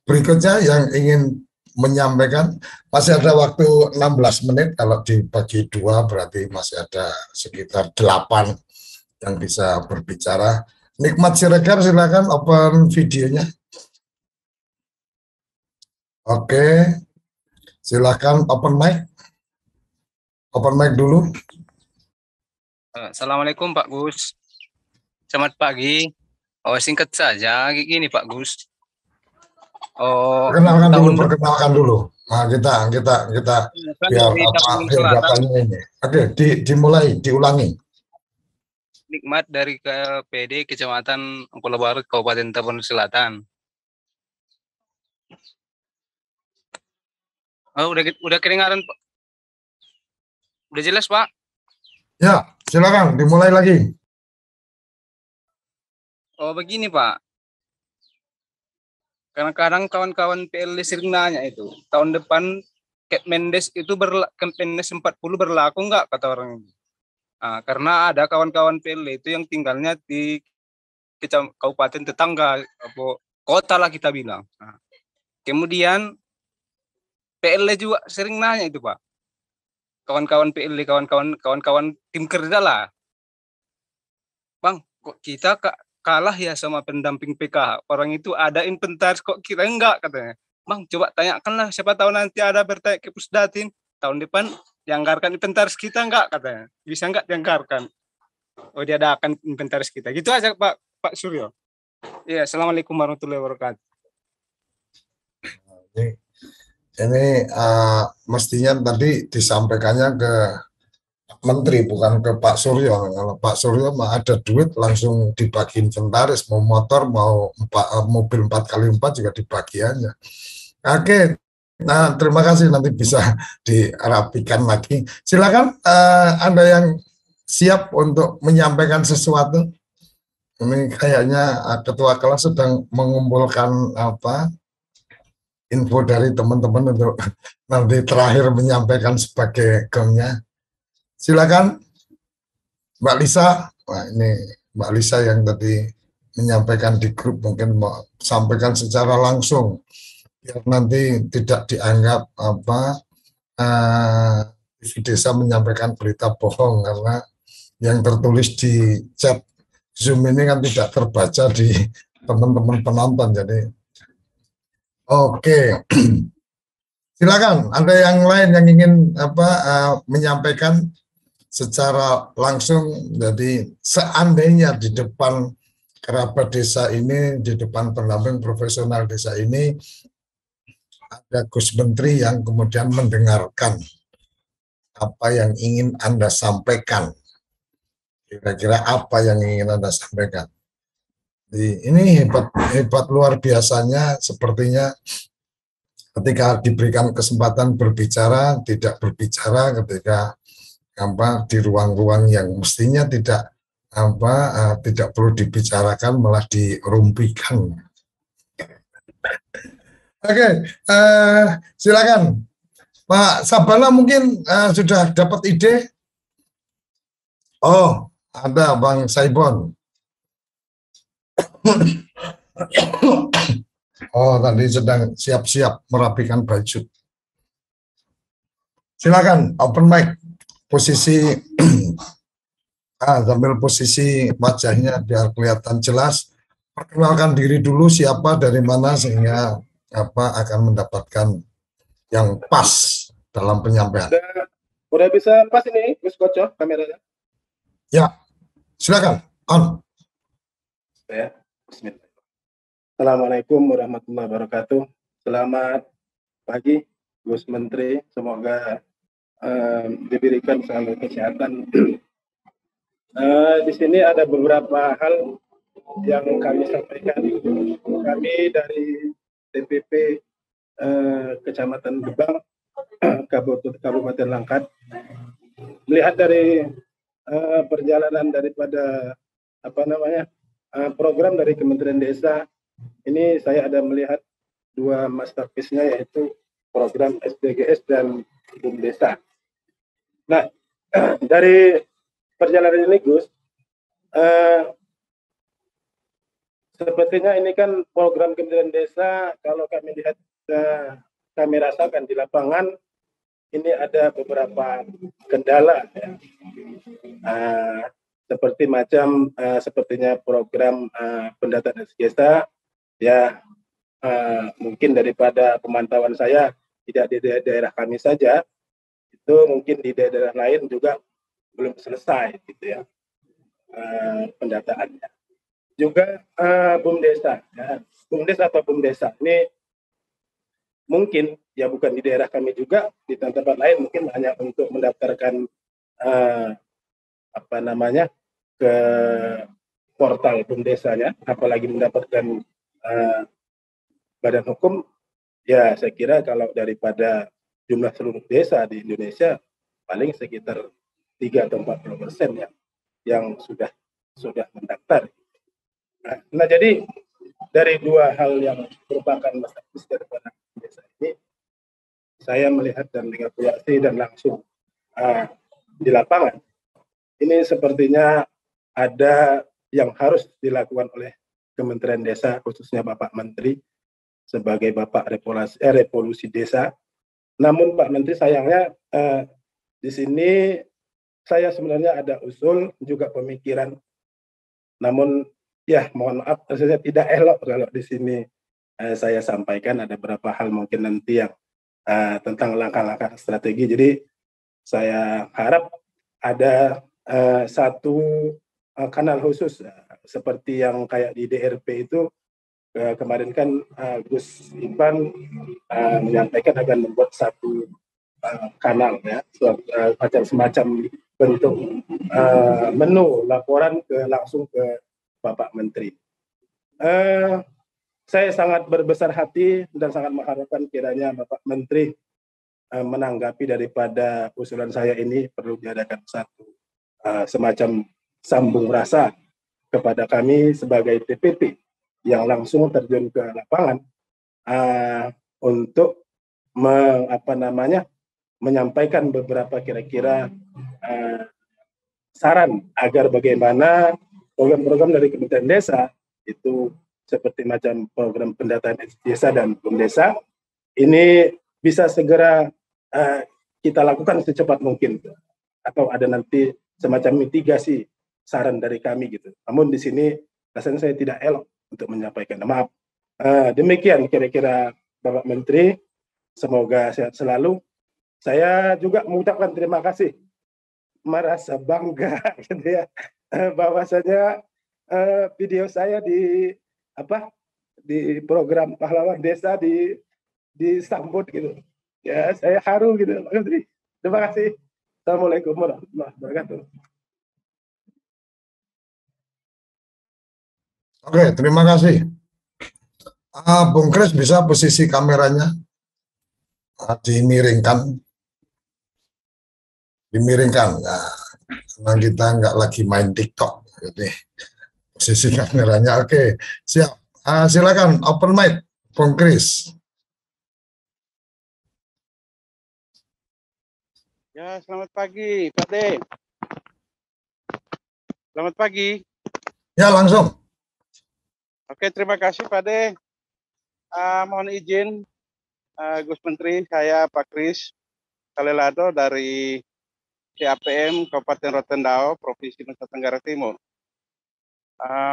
berikutnya yang ingin menyampaikan. Masih ada waktu 16 menit, kalau dibagi 2 berarti masih ada sekitar 8 yang bisa berbicara. Nikmat Siregar, silakan open videonya. Oke, silakan open mic. Open mic dulu. Assalamualaikum Pak Gus. Selamat pagi. Singkat saja gini Pak Gus. Perkenalkan dulu. Nah, kita biar datanya ini. Oke, dimulai, diulangi. Nikmat dari KPD Kecamatan Pulau Baru, Kabupaten Tapanuli Selatan. Udah kedengaran Pak? Udah jelas Pak? Ya, silakan dimulai lagi. Begini Pak. Kadang-kadang kawan-kawan PLD sering nanya itu, tahun depan Kepmendes itu Kepmendes 40 berlaku nggak, kata orang ini. Karena ada kawan-kawan PLD itu yang tinggalnya di kabupaten tetangga, kota lah kita bilang. Kemudian PLD juga sering nanya itu Pak. Kawan-kawan PLD, kawan-kawan tim kerja lah. Bang, kok kita kalah ya sama pendamping PKH, orang itu ada inventaris kok kita enggak, katanya. Bang, coba tanyakanlah, siapa tahu nanti ada bertanya ke Pusdatin, tahun depan dianggarkan inventaris kita enggak, katanya. Bisa enggak dianggarkan? Oh, dia ada akan inventaris kita. Gitu aja Pak Suryo. Iya, Assalamualaikum warahmatullahi wabarakatuh. Ini mestinya tadi disampaikannya ke Menteri, bukan ke Pak Suryo. Kalau Pak Suryo mah ada duit langsung dibagi inventaris, mau motor, mau mobil 4x4 juga dibagiannya. Oke, nah terima kasih, nanti bisa dirapikan lagi. Silakan Anda yang siap untuk menyampaikan sesuatu. Ini kayaknya ketua kelas sedang mengumpulkan info dari teman-teman untuk nanti terakhir menyampaikan sebagai gongnya. Silakan Mbak Lisa. Nah, ini Mbak Lisa yang tadi menyampaikan di grup, mungkin mau sampaikan secara langsung biar nanti tidak dianggap TV Desa menyampaikan berita bohong, karena yang tertulis di chat Zoom ini kan tidak terbaca di teman-teman penonton. Jadi oke. Silakan, ada yang lain yang ingin menyampaikan secara langsung. Jadi seandainya di depan kerabat desa ini, di depan pendamping profesional desa ini, ada Gus Menteri yang kemudian mendengarkan apa yang ingin Anda sampaikan. Kira-kira apa yang ingin Anda sampaikan? Jadi ini hebat luar biasanya, sepertinya ketika diberikan kesempatan berbicara, tidak berbicara, ketika di ruang-ruang yang mestinya tidak perlu dibicarakan malah dirumpikan. Oke, silakan Pak Sabana, mungkin sudah dapat ide. Oh, ada Bang Saibon. Oh, tadi sedang siap-siap merapikan baju. Silakan open mic. Posisi sambil posisi wajahnya biar kelihatan jelas. Perkenalkan diri dulu, siapa, dari mana, sehingga akan mendapatkan yang pas dalam penyampaian. Udah bisa pas ini Gus Koco kameranya? Ya, silakan on. Ya, bismillah. Assalamualaikum warahmatullahi wabarakatuh. Selamat pagi Gus Menteri, semoga diberikan selalu kesehatan. Di sini ada beberapa hal yang kami sampaikan. Kami dari DPP Kecamatan Gebang, Kabupaten Langkat. Melihat dari perjalanan daripada program dari Kementerian Desa, ini saya ada melihat dua masterpiece-nya, yaitu program SDGs dan BUM Desa. Nah, dari perjalanan ini Gus, sepertinya ini kan program Kementerian Desa, kalau kami lihat, kami rasakan di lapangan, ini ada beberapa kendala, ya. Sepertinya program pendataan desa, ya mungkin daripada pemantauan saya tidak di daerah kami saja, itu mungkin di daerah lain juga belum selesai, gitu ya, pendataannya. Juga BUM Desa, ya. BUM Desa atau BUM Desa ini mungkin ya bukan di daerah kami juga, di tempat lain mungkin hanya untuk mendaftarkan ke portal BUM Desanya, apalagi mendapatkan badan hukum. Ya saya kira kalau daripada jumlah seluruh desa di Indonesia paling sekitar 3 atau 40% ya yang sudah mendaftar. Nah jadi dari dua hal yang merupakan masterpiece daripada desa ini, saya melihat dan mengevaluasi dan langsung di lapangan, ini sepertinya ada yang harus dilakukan oleh Kementerian Desa, khususnya Bapak Menteri sebagai Bapak Revolusi Desa. Namun Pak Menteri, sayangnya di sini saya sebenarnya ada usul juga pemikiran, namun ya mohon maaf saya tidak elok kalau di sini saya sampaikan. Ada beberapa hal mungkin nanti yang tentang langkah-langkah strategi. Jadi saya harap ada satu kanal khusus seperti yang kayak di DRP itu kemarin kan Gus Ivan menyampaikan akan membuat satu kanal, ya, semacam bentuk menu laporan langsung ke Bapak Menteri. Saya sangat berbesar hati dan sangat mengharapkan kiranya Bapak Menteri menanggapi daripada usulan saya ini, perlu diadakan satu semacam sambung rasa kepada kami sebagai TPP yang langsung terjun ke lapangan untuk menyampaikan beberapa kira-kira saran agar bagaimana program-program dari Kementerian Desa itu seperti macam program pendataan desa dan BUM Desa ini bisa segera kita lakukan secepat mungkin, atau ada nanti semacam mitigasi saran dari kami gitu. Namun di sini rasanya saya tidak elok untuk menyampaikan. Maaf. Demikian kira-kira Bapak Menteri, semoga sehat selalu. Saya juga mengucapkan terima kasih, merasa bangga gitu ya, bahwasanya video saya di program Pahlawan Desa disambut gitu. Ya, saya haru gitu, Pak Menteri. Terima kasih. Assalamualaikum warahmatullahi wabarakatuh. Oke, terima kasih. Bung Kris, bisa posisi kameranya dimiringkan. Nah, karena kita nggak lagi main TikTok, jadi posisi kameranya. Oke, siap. Silakan open mic, Bung Kris. Ya, selamat pagi, Pak De. Selamat pagi. Ya, langsung. Oke, terima kasih Pak De. Mohon izin, Gus Menteri, saya Pak Kris Kalelado dari CAPM Kabupaten Rotendao, Provinsi Nusa Tenggara Timur.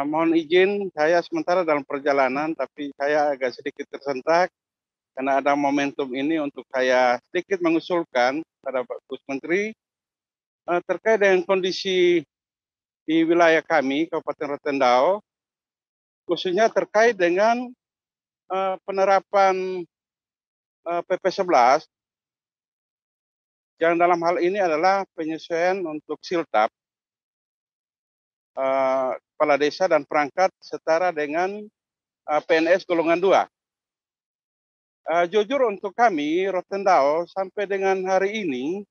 Mohon izin, saya sementara dalam perjalanan, tapi saya agak sedikit tersentak karena ada momentum ini untuk saya sedikit mengusulkan pada Pak Gus Menteri terkait dengan kondisi di wilayah kami, Kabupaten Rotendao, khususnya terkait dengan penerapan PP 11 yang dalam hal ini adalah penyesuaian untuk siltap kepala desa dan perangkat setara dengan PNS golongan 2. Jujur untuk kami, Rotendao, sampai dengan hari ini,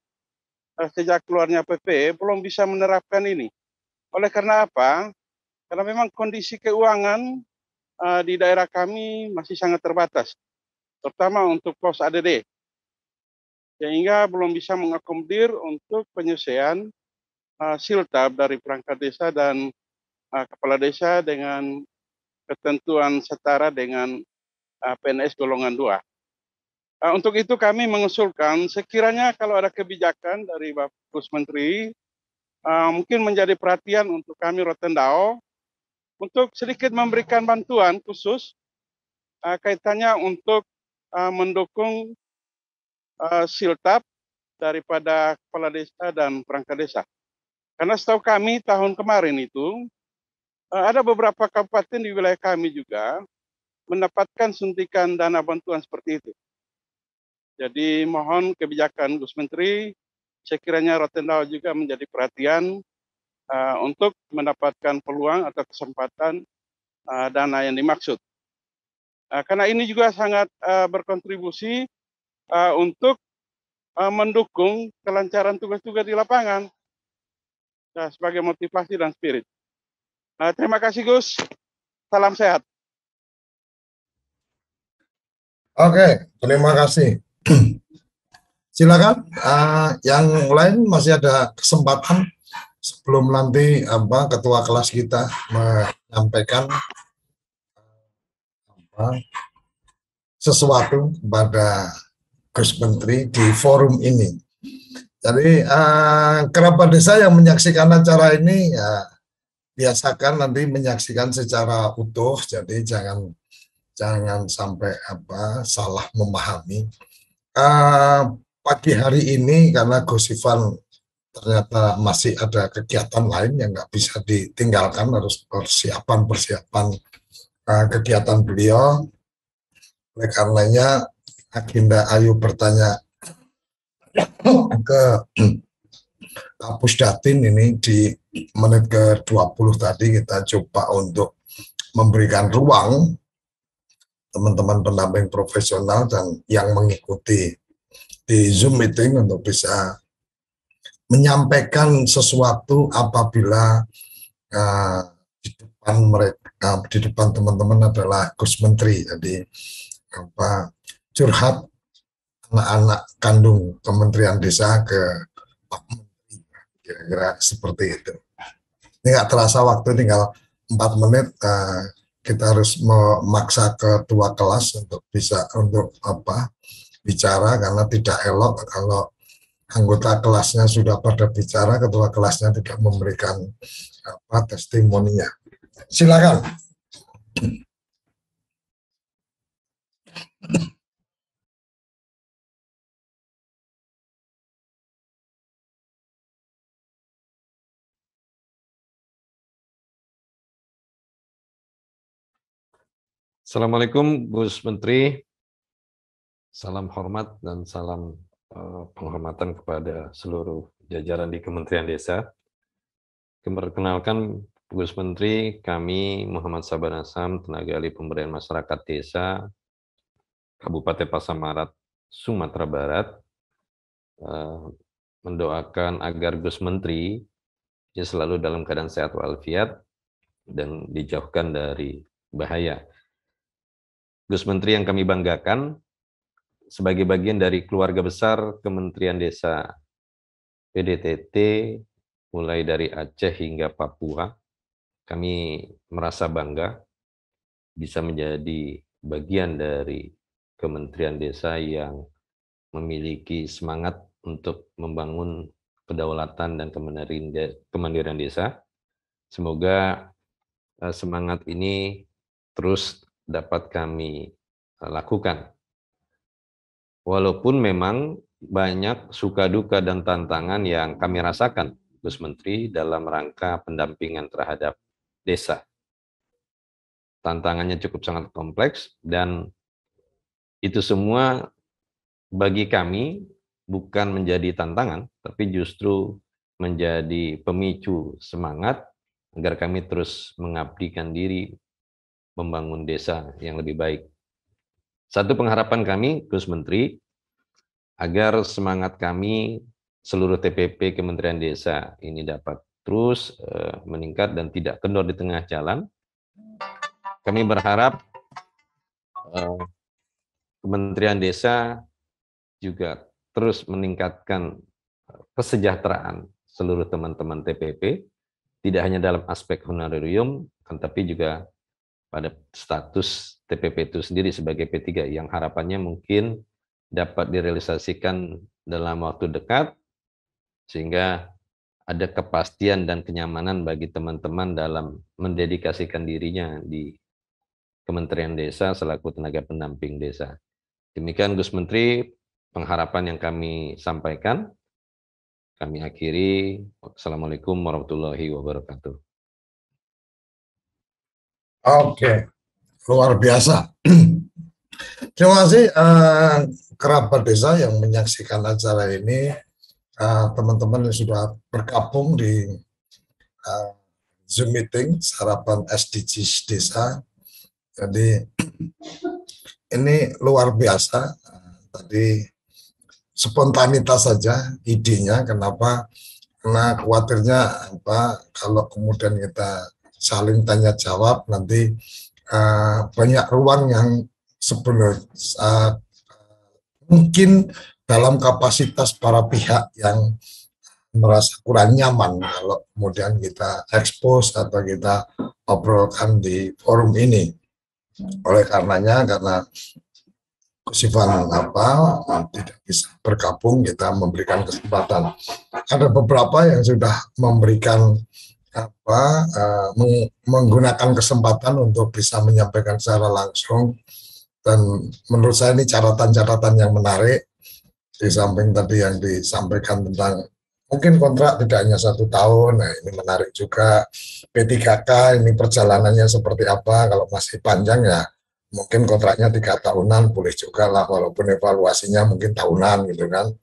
sejak keluarnya PP, belum bisa menerapkan ini. Oleh karena apa? Karena memang kondisi keuangan di daerah kami masih sangat terbatas, terutama untuk pos ADD, sehingga belum bisa mengakomodir untuk penyelesaian siltab dari perangkat desa dan kepala desa dengan ketentuan setara dengan PNS golongan 2. Untuk itu kami mengusulkan sekiranya kalau ada kebijakan dari Bapak Gus Menteri, mungkin menjadi perhatian untuk kami Rotendao, untuk sedikit memberikan bantuan khusus kaitannya untuk mendukung siltab daripada kepala desa dan perangkat desa. Karena setahu kami tahun kemarin itu, ada beberapa kabupaten di wilayah kami juga mendapatkan suntikan dana bantuan seperti itu. Jadi mohon kebijakan Gus Menteri, sekiranya Rotendao juga menjadi perhatian untuk mendapatkan peluang atau kesempatan dana yang dimaksud. Karena ini juga sangat berkontribusi untuk mendukung kelancaran tugas-tugas di lapangan sebagai motivasi dan spirit. Terima kasih Gus, salam sehat. Oke, terima kasih. Silakan, yang lain masih ada kesempatan sebelum nanti ketua kelas kita menyampaikan sesuatu kepada Gus Menteri di forum ini. Jadi kerabat desa yang menyaksikan acara ini ya biasakan nanti menyaksikan secara utuh, jadi jangan sampai salah memahami. Pagi hari ini karena Gus Ivan ternyata masih ada kegiatan lain yang nggak bisa ditinggalkan, harus persiapan kegiatan beliau. Oleh karenanya agenda Ayu bertanya ke Pak Pusdatin ini di menit ke-20 tadi kita coba untuk memberikan ruang teman-teman pendamping profesional dan yang mengikuti di Zoom meeting untuk bisa menyampaikan sesuatu apabila di depan teman-teman adalah Gus Menteri. Jadi curhat anak-anak kandung Kementerian Desa ke Pak Menteri, kira-kira seperti itu. Ini nggak terasa waktu, tinggal 4 menit. Kita harus memaksa ketua kelas untuk bisa bicara, karena tidak elok kalau anggota kelasnya sudah pada bicara, ketua kelasnya tidak memberikan testimoninya. Silakan. Assalamualaikum Gus Menteri, salam hormat dan salam penghormatan kepada seluruh jajaran di Kementerian Desa. Perkenalkan Gus Menteri, kami Muhammad Sabar Asam, tenaga ahli pemberdayaan masyarakat desa, Kabupaten Pasamarat, Sumatera Barat, mendoakan agar Gus Menteri selalu dalam keadaan sehat walafiat dan dijauhkan dari bahaya. Gus Menteri yang kami banggakan, sebagai bagian dari keluarga besar Kementerian Desa PDTT, mulai dari Aceh hingga Papua, kami merasa bangga bisa menjadi bagian dari Kementerian Desa yang memiliki semangat untuk membangun kedaulatan dan kemandirian desa. Semoga semangat ini terus dapat kami lakukan. Walaupun memang banyak suka duka dan tantangan yang kami rasakan, Gus Menteri, dalam rangka pendampingan terhadap desa. Tantangannya cukup sangat kompleks dan itu semua bagi kami bukan menjadi tantangan, tapi justru menjadi pemicu semangat agar kami terus mengabdikan diri membangun desa yang lebih baik. Satu pengharapan kami, Gus Menteri, agar semangat kami seluruh TPP Kementerian Desa ini dapat terus meningkat dan tidak kendor di tengah jalan. Kami berharap Kementerian Desa juga terus meningkatkan kesejahteraan seluruh teman-teman TPP, tidak hanya dalam aspek honorarium, tapi juga pada status TPP itu sendiri sebagai P3 yang harapannya mungkin dapat direalisasikan dalam waktu dekat, sehingga ada kepastian dan kenyamanan bagi teman-teman dalam mendedikasikan dirinya di Kementerian Desa selaku tenaga pendamping desa. Demikian Gus Menteri, pengharapan yang kami sampaikan. Kami akhiri. Wassalamualaikum warahmatullahi wabarakatuh. Oke, luar biasa. Terima kasih kerabat desa yang menyaksikan acara ini, teman-teman yang sudah bergabung di Zoom meeting sarapan SDGs desa. Jadi ini luar biasa. Tadi spontanitas saja idenya. Kenapa? Karena khawatirnya kalau kemudian kita saling tanya jawab nanti banyak ruang yang sebenarnya mungkin dalam kapasitas para pihak yang merasa kurang nyaman kalau kemudian kita expose atau kita obrolkan di forum ini. Oleh karenanya, karena Sifan tidak bisa bergabung, kita memberikan kesempatan. Ada beberapa yang sudah memberikan menggunakan kesempatan untuk bisa menyampaikan secara langsung, dan menurut saya ini catatan-catatan yang menarik. Di samping tadi yang disampaikan tentang mungkin kontrak tidak hanya 1 tahun, nah ini menarik juga. P3K ini perjalanannya seperti apa, kalau masih panjang ya mungkin kontraknya 3 tahunan boleh juga lah, walaupun evaluasinya mungkin tahunan gitu kan.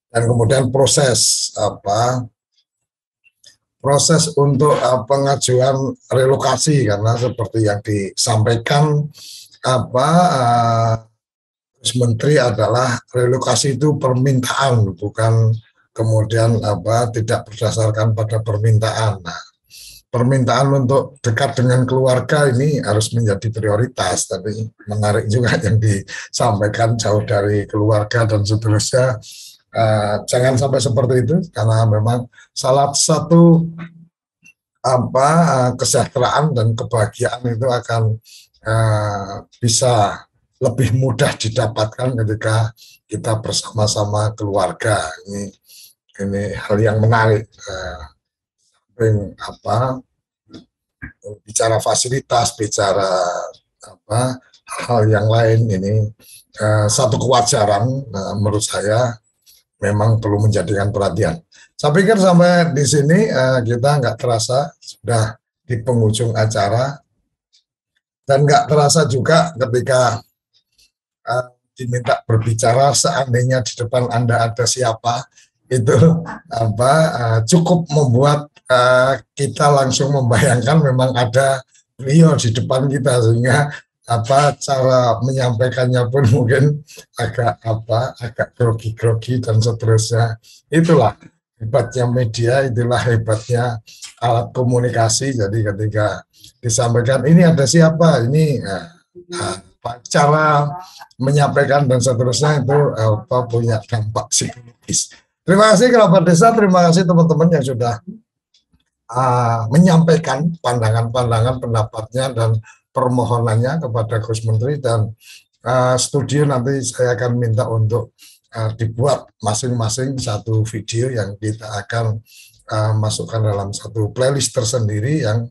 Dan kemudian proses untuk pengajuan relokasi, karena seperti yang disampaikan Gus Menteri adalah relokasi itu permintaan, bukan kemudian tidak berdasarkan pada permintaan. Nah, permintaan untuk dekat dengan keluarga ini harus menjadi prioritas. Tapi menarik juga yang disampaikan jauh dari keluarga dan seterusnya. Jangan sampai seperti itu, karena memang salah satu kesejahteraan dan kebahagiaan itu akan bisa lebih mudah didapatkan ketika kita bersama-sama keluarga. Ini hal yang menarik. Bicara fasilitas, bicara hal yang lain, ini satu kewajaran menurut saya memang perlu menjadikan perhatian. Saya pikir sampai di sini kita nggak terasa sudah di penghujung acara, dan nggak terasa juga ketika diminta berbicara, seandainya di depan Anda ada siapa, itu cukup membuat kita langsung membayangkan memang ada beliau di depan kita, sehingga cara menyampaikannya pun mungkin agak grogi-grogi dan seterusnya. Itulah hebatnya media, itulah hebatnya alat komunikasi. Jadi ketika disampaikan ini ada siapa, ini cara menyampaikan dan seterusnya itu punya dampak psikologis. Terima kasih kerabat desa, terima kasih teman-teman yang sudah menyampaikan pandangan-pandangan, pendapatnya dan permohonannya kepada Gus Menteri, dan studio nanti saya akan minta untuk dibuat masing-masing satu video yang kita akan masukkan dalam satu playlist tersendiri yang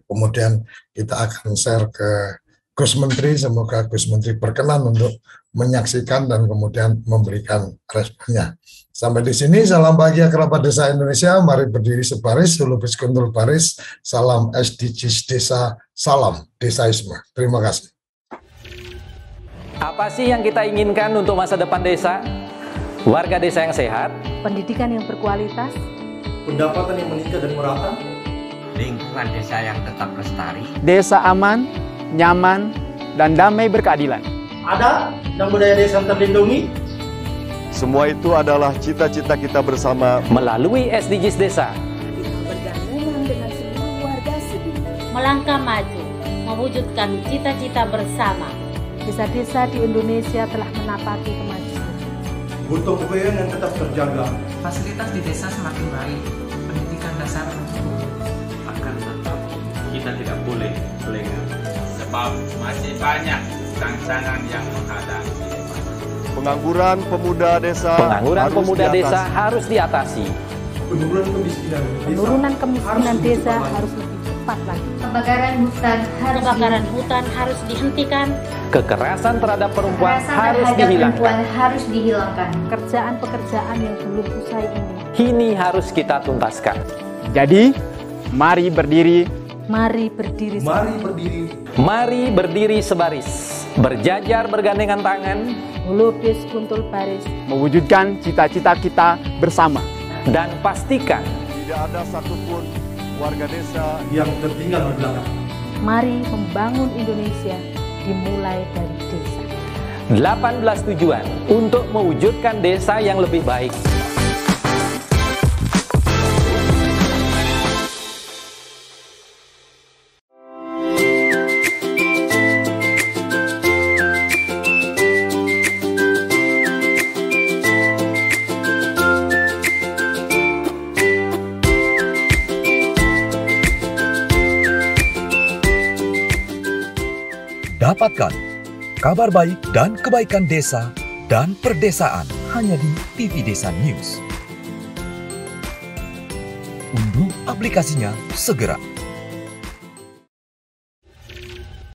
kemudian kita akan share ke Gus Menteri. Semoga Gus Menteri berkenan untuk menyaksikan dan kemudian memberikan responnya. Sampai di sini, salam bahagia kerabat desa Indonesia. Mari berdiri sebaris, lupis kuntul baris. Salam SDGs desa, salam desaisme. Terima kasih. Apa sih yang kita inginkan untuk masa depan desa? Warga desa yang sehat, pendidikan yang berkualitas, pendapatan yang meningkat dan merata, lingkungan desa yang tetap lestari, desa aman, nyaman, dan damai berkeadilan. Ada dan budaya desa terlindungi. Semua itu adalah cita-cita kita bersama melalui SDGs Desa. Bergandeng dengan seluruh warga Sebi. Melangkah maju, mewujudkan cita-cita bersama. Desa-desa di Indonesia telah menapaki kemajuan. Butuh kebayaan yang tetap terjaga. Fasilitas di desa semakin baik, pendidikan dasar mencukupi. Akan tetap kita tidak boleh lengah, sebab masih banyak tantangan yang menghadapi. pengangguran pemuda desa. Harus diatasi. Penurunan kemiskinan desa harus lebih cepat lagi. Kebakaran hutan harus dihentikan. Kekerasan terhadap perempuan harus dihilangkan. Pekerjaan-pekerjaan yang belum usai ini harus kita tuntaskan. Jadi, mari berdiri. Mari berdiri. Mari berdiri sebaris. Berjajar bergandengan tangan. Melukis kuntul baris. Mewujudkan cita-cita kita bersama. Dan pastikan tidak ada satupun warga desa yang tertinggal di belakang. Mari membangun Indonesia dimulai dari desa. 18 tujuan untuk mewujudkan desa yang lebih baik. Dapatkan kabar baik dan kebaikan desa dan perdesaan hanya di TV Desa News. Unduh aplikasinya segera.